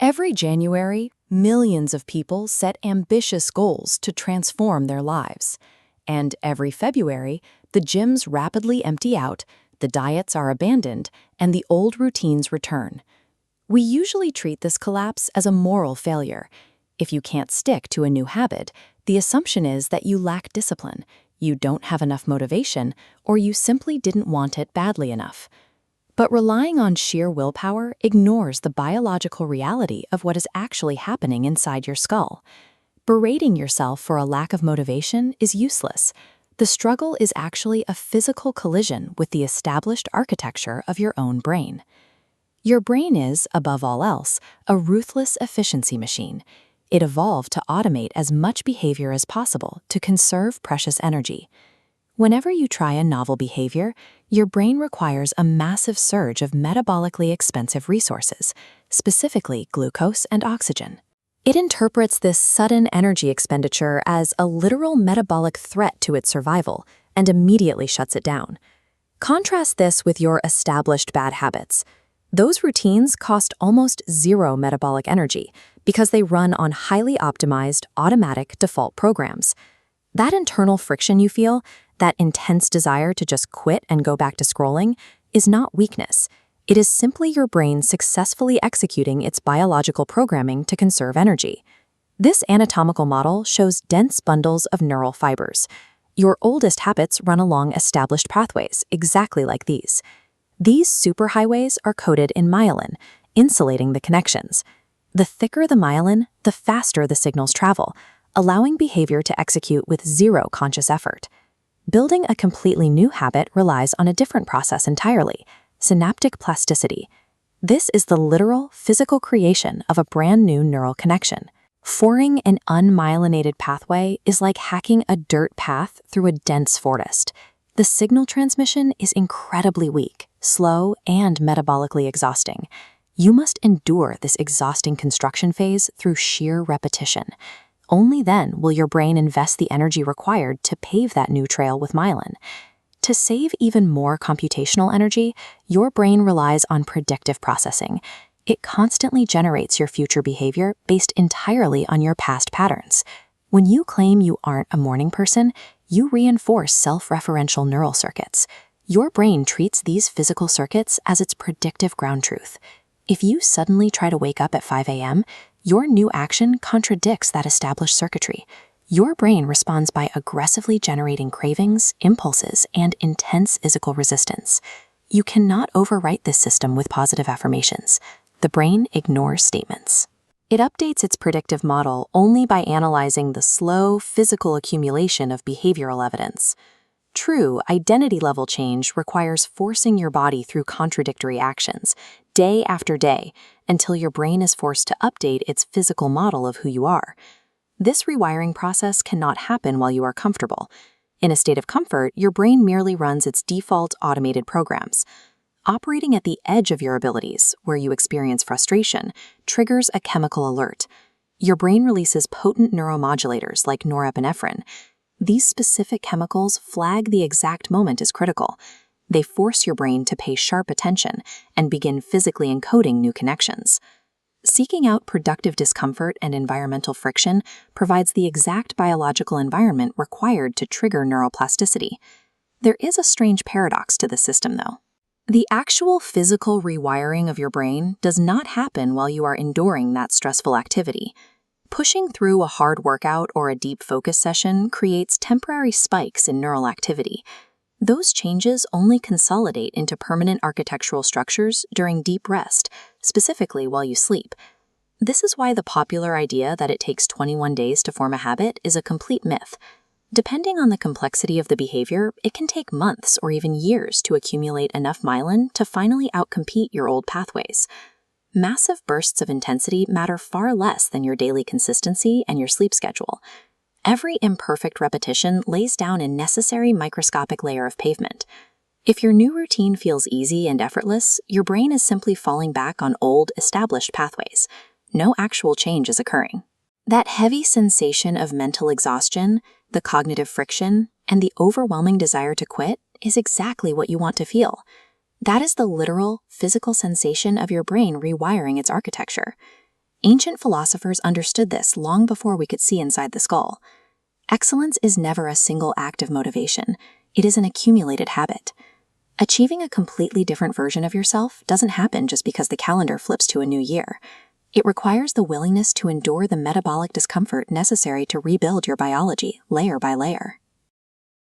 Every January, millions of people set ambitious goals to transform their lives. And every February, the gyms rapidly empty out, the diets are abandoned, and the old routines return. We usually treat this collapse as a moral failure. If you can't stick to a new habit, the assumption is that you lack discipline, you don't have enough motivation, or you simply didn't want it badly enough. But relying on sheer willpower ignores the biological reality of what is actually happening inside your skull. Berating yourself for a lack of motivation is useless. The struggle is actually a physical collision with the established architecture of your own brain. Your brain is, above all else, a ruthless efficiency machine. It evolved to automate as much behavior as possible to conserve precious energy. Whenever you try a novel behavior, your brain requires a massive surge of metabolically expensive resources, specifically glucose and oxygen. It interprets this sudden energy expenditure as a literal metabolic threat to its survival and immediately shuts it down. Contrast this with your established bad habits. Those routines cost almost zero metabolic energy because they run on highly optimized, automatic default programs. That internal friction you feel, that intense desire to just quit and go back to scrolling, is not weakness. It is simply your brain successfully executing its biological programming to conserve energy. This anatomical model shows dense bundles of neural fibers. Your oldest habits run along established pathways, exactly like these. These superhighways are coated in myelin, insulating the connections. The thicker the myelin, the faster the signals travel, allowing behavior to execute with zero conscious effort. Building a completely new habit relies on a different process entirely: synaptic plasticity. This is the literal, physical creation of a brand new neural connection. Forging an unmyelinated pathway is like hacking a dirt path through a dense forest. The signal transmission is incredibly weak, slow, and metabolically exhausting. You must endure this exhausting construction phase through sheer repetition. Only then will your brain invest the energy required to pave that new trail with myelin. To save even more computational energy, your brain relies on predictive processing. It constantly generates your future behavior based entirely on your past patterns. When you claim you aren't a morning person, you reinforce self-referential neural circuits. Your brain treats these physical circuits as its predictive ground truth. If you suddenly try to wake up at 5 a.m., your new action contradicts that established circuitry. Your brain responds by aggressively generating cravings, impulses, and intense physical resistance. You cannot overwrite this system with positive affirmations. The brain ignores statements. It updates its predictive model only by analyzing the slow, physical accumulation of behavioral evidence. True identity-level change requires forcing your body through contradictory actions, day after day, until your brain is forced to update its physical model of who you are. This rewiring process cannot happen while you are comfortable. In a state of comfort, your brain merely runs its default automated programs. Operating at the edge of your abilities, where you experience frustration, triggers a chemical alert. Your brain releases potent neuromodulators like norepinephrine. These specific chemicals flag the exact moment as critical. They force your brain to pay sharp attention and begin physically encoding new connections. Seeking out productive discomfort and environmental friction provides the exact biological environment required to trigger neuroplasticity. There is a strange paradox to the system, though. The actual physical rewiring of your brain does not happen while you are enduring that stressful activity. Pushing through a hard workout or a deep focus session creates temporary spikes in neural activity. Those changes only consolidate into permanent architectural structures during deep rest, specifically while you sleep. This is why the popular idea that it takes 21 days to form a habit is a complete myth. Depending on the complexity of the behavior, it can take months or even years to accumulate enough myelin to finally outcompete your old pathways. Massive bursts of intensity matter far less than your daily consistency and your sleep schedule. Every imperfect repetition lays down a necessary microscopic layer of pavement. If your new routine feels easy and effortless, your brain is simply falling back on old, established pathways. No actual change is occurring. That heavy sensation of mental exhaustion, the cognitive friction, and the overwhelming desire to quit is exactly what you want to feel. That is the literal, physical sensation of your brain rewiring its architecture. Ancient philosophers understood this long before we could see inside the skull. Excellence is never a single act of motivation. It is an accumulated habit. Achieving a completely different version of yourself doesn't happen just because the calendar flips to a new year. It requires the willingness to endure the metabolic discomfort necessary to rebuild your biology layer by layer.